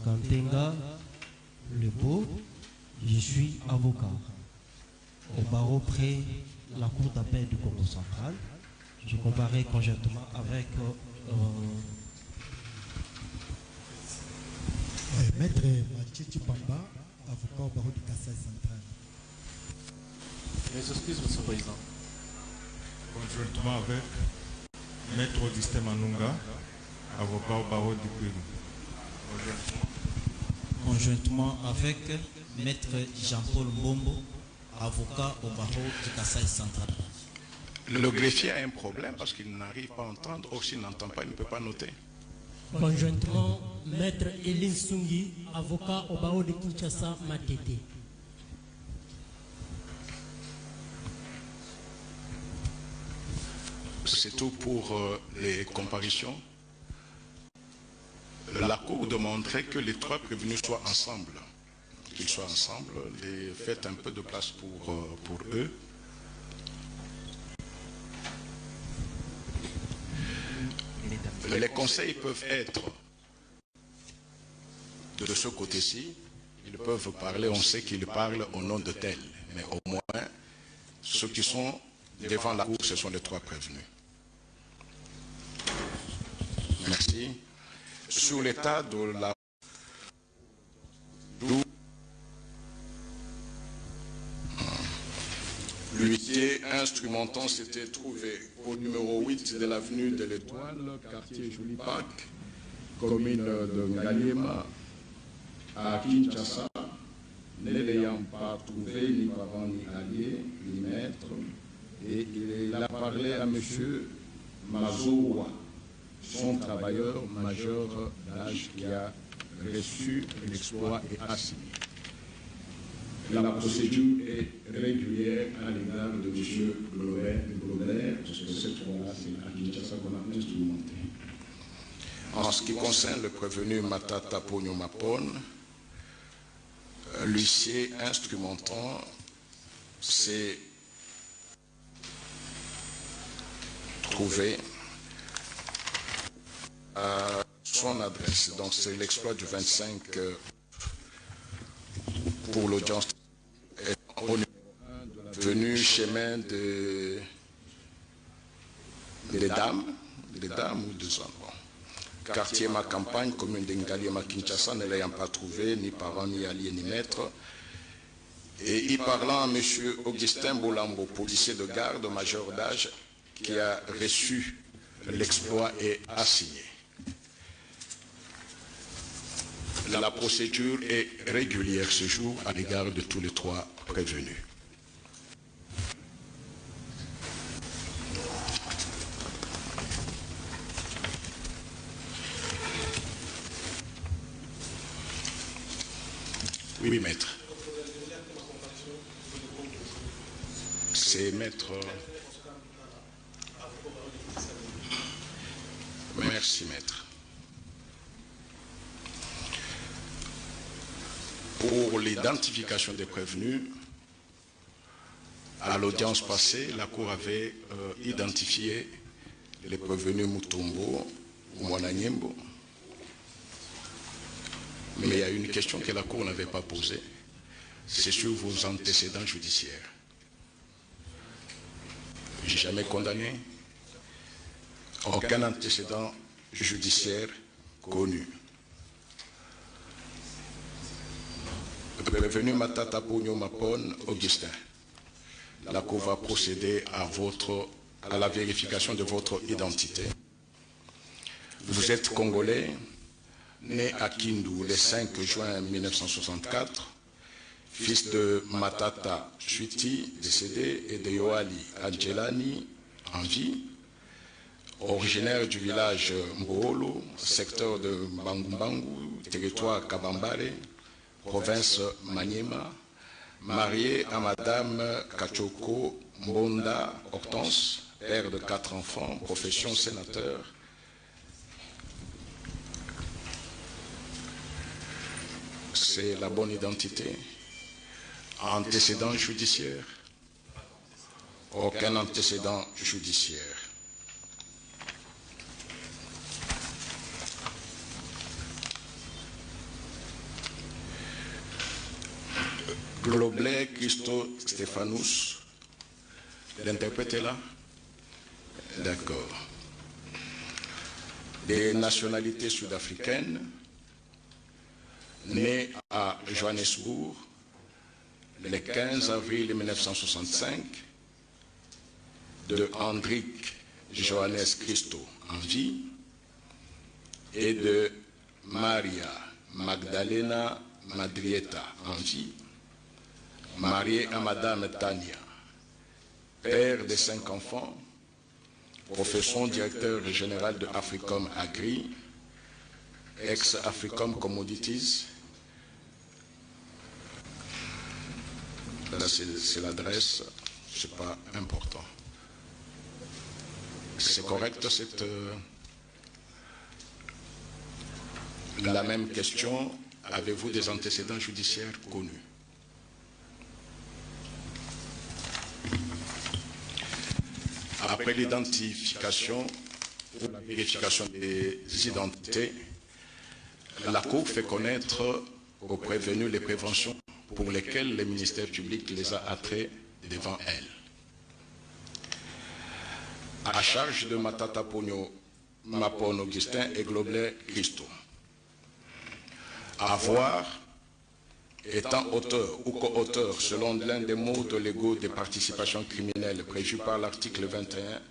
Kantenga Le Beau, je suis avocat au barreau près la cour d'appel du Congo central. Je comparais conjointement avec Maître Mathieu Pamba, avocat au barreau du Kassai central. Les excuses, Monsieur le Président. Conjointement avec Maître Augustin Manunga, avocat au barreau du Pérou. Conjointement avec Maître Jean-Paul Mbombo, avocat au barreau du Kassai central. Le greffier a un problème parce qu'il n'arrive pas à entendre, ou s'il n'entend pas, il ne peut pas noter. Conjointement, Maître Eline Sungi, avocat au barreau de Kinshasa, Matete. C'est tout pour les comparutions. La Cour demanderait que les trois prévenus soient ensemble. Qu'ils soient ensemble. Faites un peu de place pour eux. Les conseils peuvent être de ce côté-ci. Ils peuvent parler, on sait qu'ils parlent au nom de tel. Mais au moins, ceux qui sont devant la Cour, ce sont les trois prévenus. Merci. Sur l'état de la... L'huissier instrumentant s'était trouvé au numéro 8 de l'avenue de l'Étoile, quartier Jolipac, commune de Ngaliema, à Kinshasa, ne l'ayant pas trouvé ni parent ni allié, ni maître, et il a parlé à M. Mazoua, son travailleur majeur d'âge qui a reçu l'exploit et assigné. La procédure est régulière à l'égard de M. Globert, parce que cette fois-là, c'est à Kinshasa qu'on a instrumenté. En ce qui concerne le prévenu Matata Pogno Mapon, l'huissier instrumentant s'est trouvé à son adresse. Donc c'est l'exploit du 25 pour l'audience venu chemin des dames ou des hommes. Bon. Quartier Ma Campagne, commune d'Ngaliema Kinshasa, ne l'ayant pas trouvé, ni parent, ni allié, ni maître. Et y parlant à M. Augustin Bolambo, policier de garde, major d'âge, qui a reçu l'exploit et assigné. La procédure est régulière ce jour à l'égard de tous les trois prévenus. Oui, maître. C'est maître. Merci, maître. Pour l'identification des prévenus, à l'audience passée, la Cour avait identifié les prévenus Mutombo ou Mwananyembo. Mais il y a une question que la Cour n'avait pas posée. C'est sur vos antécédents judiciaires. Jamais condamné, aucun antécédent judiciaire connu. Prévenu Matata Pogno Mapon, Augustin. La Cour va procéder à la vérification de votre identité. Vous êtes congolais, né à Kindu le 5 juin 1964, fils de Matata Chwiti, décédé, et de Yoali Angelani, en vie, originaire du village Mboolo, secteur de Mbangumbangu, territoire Kabambare, province Maniema, marié à Madame Kachoko Mbonda Hortense, père de 4 enfants, profession sénateur. C'est la bonne identité. Antécédent judiciaire? Aucun antécédent judiciaire. Globlet Christo Stéphanous. L'interprète est là? D'accord. Des nationalités sud-africaines, né à Johannesburg le 15 avril 1965, de Hendrik Johannes Christo en vie et de Maria Magdalena Madrieta en vie, marié à Madame Tania, père de 5 enfants, profession directeur général de Africom Agri, ex-Africom Commodities. Là, c'est l'adresse, c'est pas important. C'est correct, c'est la même question. Avez-vous des antécédents judiciaires connus? Après l'identification ou la vérification des identités, la Cour fait connaître aux prévenus les préventions pour lesquelles le ministère public les a attraits devant elle. À charge de Matata Pogno Mapon Augustin et Globlet Christo. Avoir, étant auteur ou co-auteur selon l'un des modes légaux des participations criminelles prévus par l'article 21,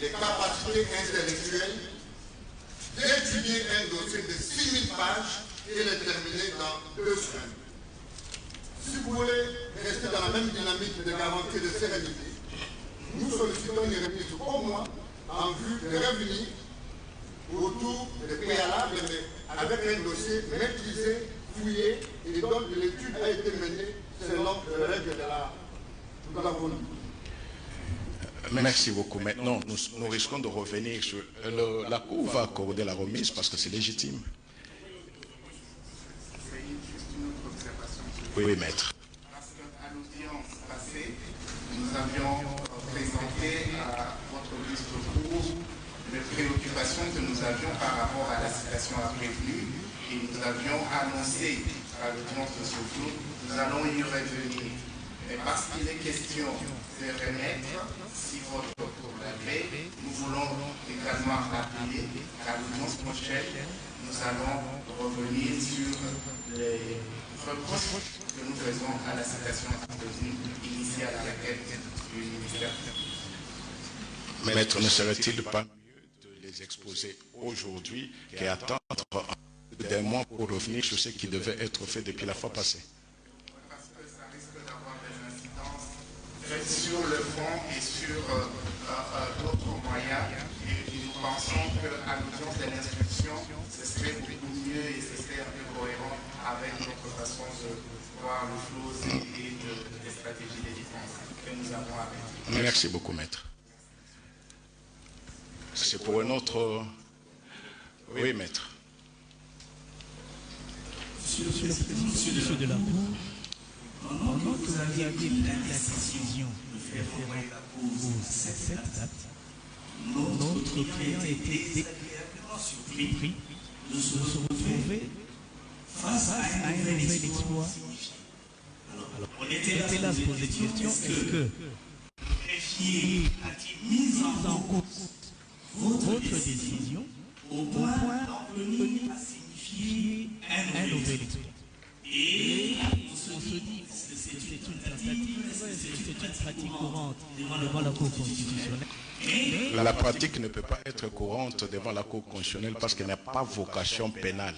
les capacités intellectuelles d'étudier un dossier de 6000 pages et le terminer dans 2 semaines. Si vous voulez rester dans la même dynamique de garantie de sérénité, nous sollicitons une remise au mois en vue de revenir autour des préalables, mais avec un dossier maîtrisé, fouillé, et dont l'étude a été menée selon les règles de la loi. Merci beaucoup. Maintenant, nous risquons de revenir sur... la Cour va accorder la remise parce que c'est légitime. Oui, maître. Parce qu'à l'audience passée, nous avions présenté à votre liste de cours les préoccupations que nous avions par rapport à la citation à prévenue et nous avions annoncé à l'audience de ce jour, nous allons y revenir. Mais parce qu'il est question de remettre, si votre tour l'avait, nous voulons également rappeler qu'à l'audience prochaine, nous allons revenir sur les reproches que nous faisons à la citation initiale à laquelle du ministère. Maître, ne serait-il pas mieux de les exposer aujourd'hui qu'attendre des mois pour revenir sur ce qui devait être fait depuis la fois passée? Parce que ça risque d'avoir des incidences sur le fond et sur d'autres moyens. Et nous pensons qu'à l'audience de l'instruction, ce serait beaucoup mieux et ce serait un peu cohérent avec notre façon de voir les choses et des stratégies de défense que nous avons avec. Merci beaucoup, maître. C'est pour un autre... Oui, maître. Monsieur le Président, monsieur de la Cour, pendant que vous aviez pris la décision de faire fermer la Cour à cette date, notre client était désagréablement surpris de se retrouver face à un nouvel exploit. Alors, on était là à se poser des questions. Est-ce que le greffier a-t-il mis en cause votre décision au point d'en venir à signifier un nouvel exploit? Et on se dit que c'est une tentative, c'est une pratique courante devant la Cour constitutionnelle. La pratique ne peut pas être courante devant la Cour constitutionnelle parce qu'elle n'a pas vocation pénale.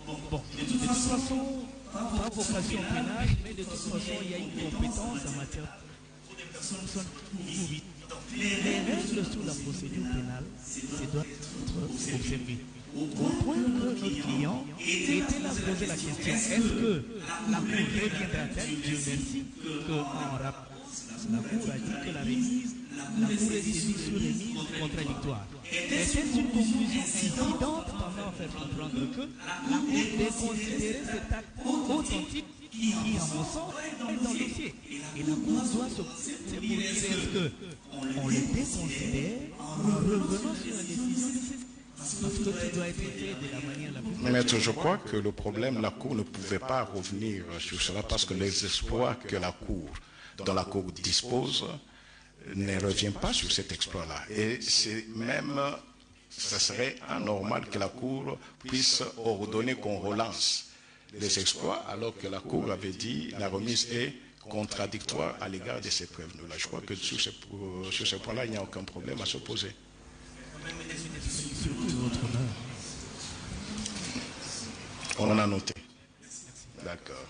Bon, de toute façon, pas vocation pénale, mais de toute façon, il y a une compétence en matière pour des personnes poursuivies. Donc, les règles sous la procédure pénale, c'est doit être observé. Au point que notre client était là à poser la question, est-ce que la Cour reviendra-t-elle? Dieu merci qu'en rapport, la Cour a dit que la Cour est saisie sur remise contradictoire. Était-ce une conclusion incidente pendant à faire comprendre que la Cour déconsidérait cet acte authentique qui, à mon sens, est dans le dossier? Et la Cour doit se poser, est-ce qu'on le déconsidère en revenant sur la décision de ces... Parce que tout doit être fait de la manière la plus... Maître, je crois que le problème, la Cour ne pouvait pas revenir sur cela parce que les exploits que la Cour, dont la Cour dispose, ne revient pas sur cet exploit-là. Et c'est même, ce serait anormal que la Cour puisse ordonner qu'on relance les exploits alors que la Cour avait dit la remise est contradictoire à l'égard de ces prévenus-là. Je crois que sur ce point-là, il n'y a aucun problème à se poser. On en a noté. D'accord.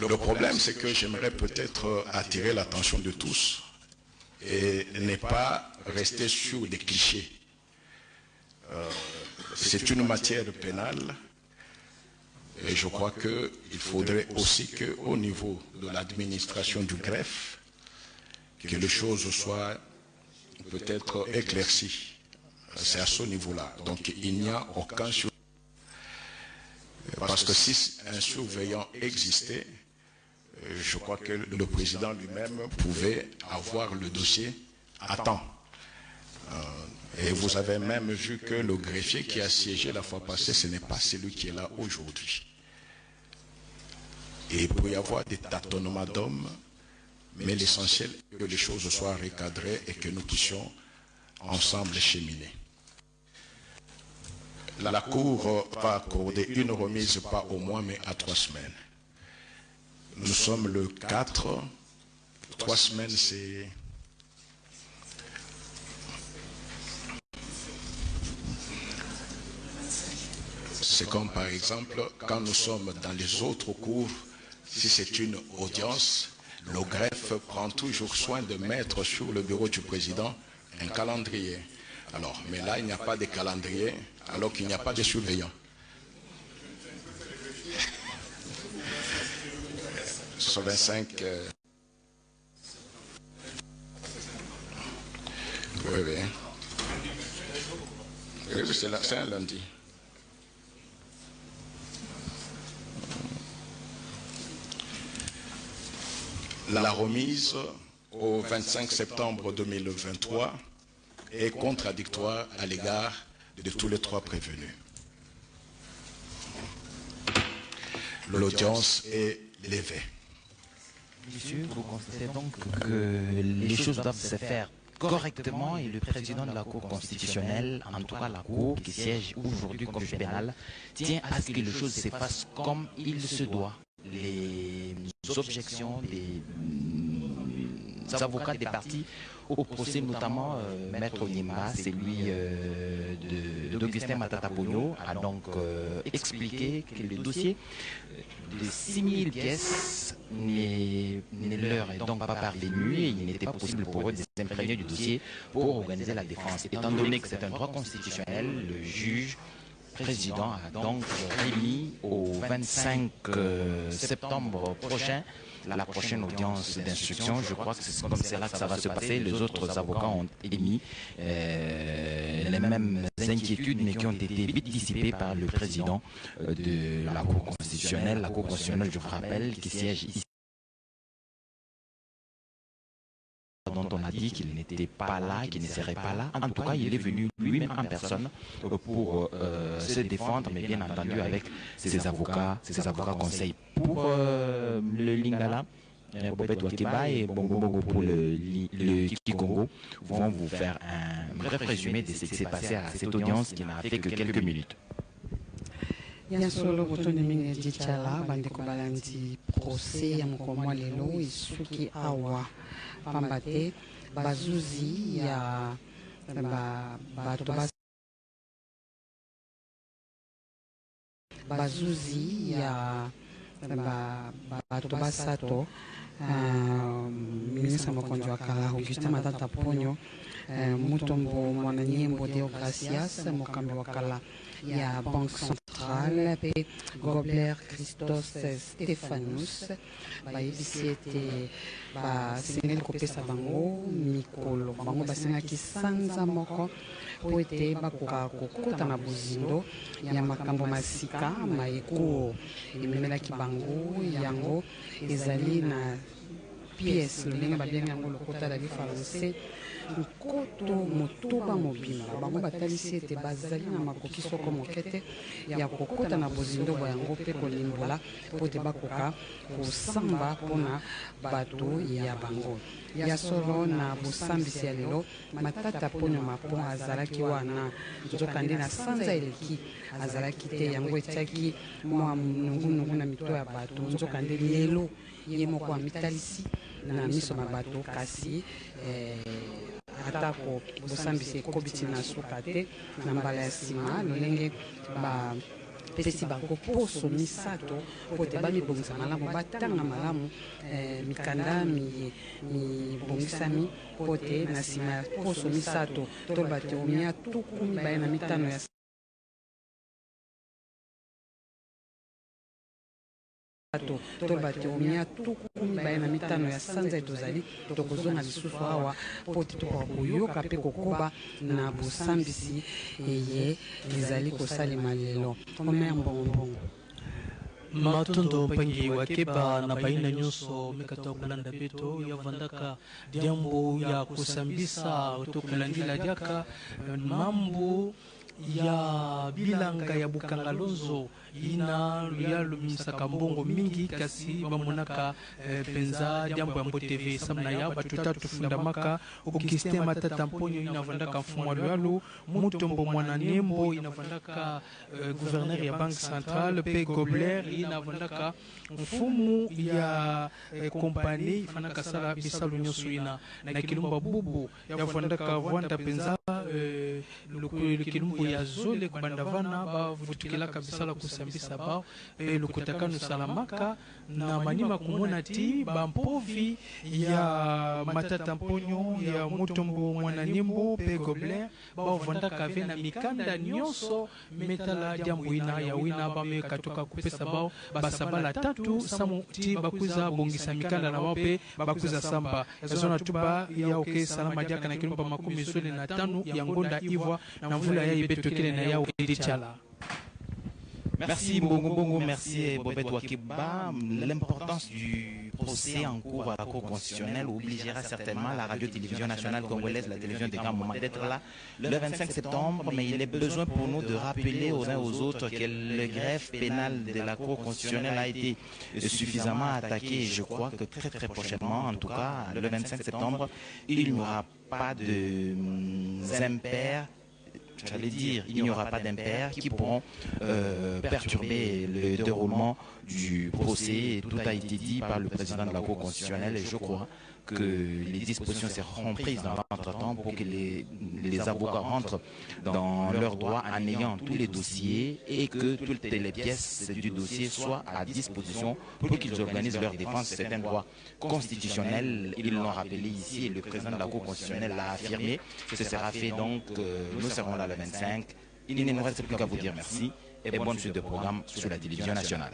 Le problème, c'est que j'aimerais peut-être attirer l'attention de tous et ne pas rester sur des clichés. C'est une matière pénale et je crois qu'il faudrait aussi qu'au niveau de l'administration du greffe, que les choses soient peut-être éclaircies. C'est à ce niveau-là. Donc il n'y a aucun surveillant. Parce que si un surveillant existait, je crois que le président lui-même pouvait avoir le dossier à temps. Et vous avez même vu que le greffier qui a siégé la fois passée, ce n'est pas celui qui est là aujourd'hui. Et il peut y avoir des tâtonnements d'hommes, mais l'essentiel est que les choses soient recadrées et que nous puissions ensemble cheminer. La Cour va accorder une remise pas au mois, mais à 3 semaines. Nous sommes le 4. 3 semaines, c'est... C'est comme par exemple, quand nous sommes dans les autres cours, si c'est une audience, le greffe prend toujours soin de mettre sur le bureau du président un calendrier. Alors, mais là, il n'y a pas de calendrier, alors qu'il n'y a pas de surveillant. Sur 25... Oui, oui. Oui, c'est un lundi. La remise au 25 septembre 2023 est contradictoire à l'égard de tous les 3 prévenus. L'audience est levée. Monsieur, vous constatez donc que les choses doivent se faire correctement et le président de la Cour constitutionnelle, en tout cas la Cour qui siège aujourd'hui comme juge pénal, tient à ce que les choses se fassent comme il se doit. Les objections des avocats des partis au procès, notamment Maître Onyema, celui d'Augustin Matata Pogno, a donc expliqué que le dossier de 6000 pièces ne leur est donc pas parvenu et il n'était pas possible pour eux de s'imprégner du dossier pour organiser la défense. Étant donné que c'est un droit constitutionnel, le juge président a donc remis au 25 septembre prochain la prochaine audience d'instruction. Je crois que c'est comme cela que ça va se passer. Les autres avocats ont émis les mêmes inquiétudes, mais qui ont été vite dissipées par le président de la Cour constitutionnelle. La Cour constitutionnelle, je vous rappelle, qui siège ici, dont on a dit qu'il n'était pas là, qu'il ne serait pas là. En tout cas, il est venu lui-même en personne pour se défendre, mais bien entendu avec ses avocats conseils. Pour le Lingala, Bobet Wakiba et Bongo Bongo pour le Kikongo vont vous faire un bref résumé de ce qui s'est passé à cette audience qui n'a fait que quelques minutes. Ya solo botoni mingi dichala bandeko balandi procès ya mokolo lelo isuki awa pambate bazuzi ya bato bazuzi ya bato basato ministre mokonzi wa kala Augustin Matata Ponyo Mutombo Mwananyembo Deogracias mokambi wa kala ya Banque Centrale pe Gobler Christos Stephanus bayebisi ete basengeli kopesa bango mikolo bango basengaki sanza moko po ete bakoka kokota na bozindo ya makambo masika maeko ememelaki bango yango ezali na pièce lolenge babengi yango lokota la français nkoto motoba mobimba bango batalisi ete bazali na makoki soko moke te ya kokota na bozindobo yango mpe kolimbola po ete bakoka kosamba mpona bato ya bango ya solo na bosambisi ya lelo Matata Ponyo Mapon azalaki wana nzokande na sanza eleki azalaki te yango etiaki mwa nungunungu na mito ya bato nzokande lelo ye moko amitalisi na miso na bato kasi atako bosambisi ekobiti na suka te na mbala ya nsima lolenge pesi bango poso misato po te bamibongisa malamu batanga malamu mikanda mibongisami po te na nsima ya poso misato toloba te omia tuku mibale na mitano ya toloba te omia tuku mibale na mitano ya sanza etozali tokozonga lisusu awa po te tokoka koyoka mpe kokoba na bosambisi eye ezali kosalema lelo omer mbongombongo matondo mpangi wakeba na baina nyonso mekata kulanda beto yavandaka diambo ya kusambisa tokulandila diaka mambo ya bilanga ya bukangalonzo ina ya lumisaka mbongo mingi kasi bamonaka penza diambo ya Mbo TV samna ya batuta tufundamaka Augustin Matata Ponyo inavandaka mfumo lwalo Mutombo Mwananembo inavandaka gouverneur ya Banque Centrale pe Gobler inavandaka mfumu ya kompani ifanaka sala bisalo nyonso ina na kilumba bubu yavandaka vwanda penza kilumbu ya zole kubandavana bavutukilaka bisala kusambisa bao pe lukutakanu salamaka na manima kumona ti bampovi ya Matata Ponyo ya Mutombo Mwananembo pe Gobler bavandaka ve na mikanda nyonso metala diambo ina ya wina bame katoka kupesa bao basabala tatu samu ti bakuza bongisa mikanda na bao pe bakuza samba zona tuba ya oke salama diaka na kilumba makumi zole na tanu ya ngonda ivwa na mvula ya ibetokele na yao edichala. Merci Mbongo Bongo, merci Bobet Wakiba. L'importance du procès en cours à la Cour constitutionnelle obligera certainement la radio-télévision nationale congolaise, la télévision des grands moments, d'être là le 25 septembre, mais il est besoin pour nous de rappeler aux uns aux autres que le greffe pénal de la Cour constitutionnelle a été suffisamment attaqué et je crois que très très prochainement, en tout cas le 25 septembre, il n'y aura pas de impairs. J'allais dire, il n'y aura pas d'impairs qui pourront perturber le déroulement du procès. Tout a été dit par le président de la Cour constitutionnelle et je crois que les dispositions seront prises dans l'entretemps pour que les avocats rentrent dans leurs droits en ayant tous les dossiers et que toutes les pièces du dossier soient à disposition pour qu'ils organisent leur défense. C'est un droit constitutionnel, ils l'ont rappelé ici et le président de la Cour constitutionnelle l'a affirmé. Ce sera fait donc, nous serons là le 25 Il ne nous reste plus qu'à vous dire merci et bonne suite de programme sur la télévision nationale.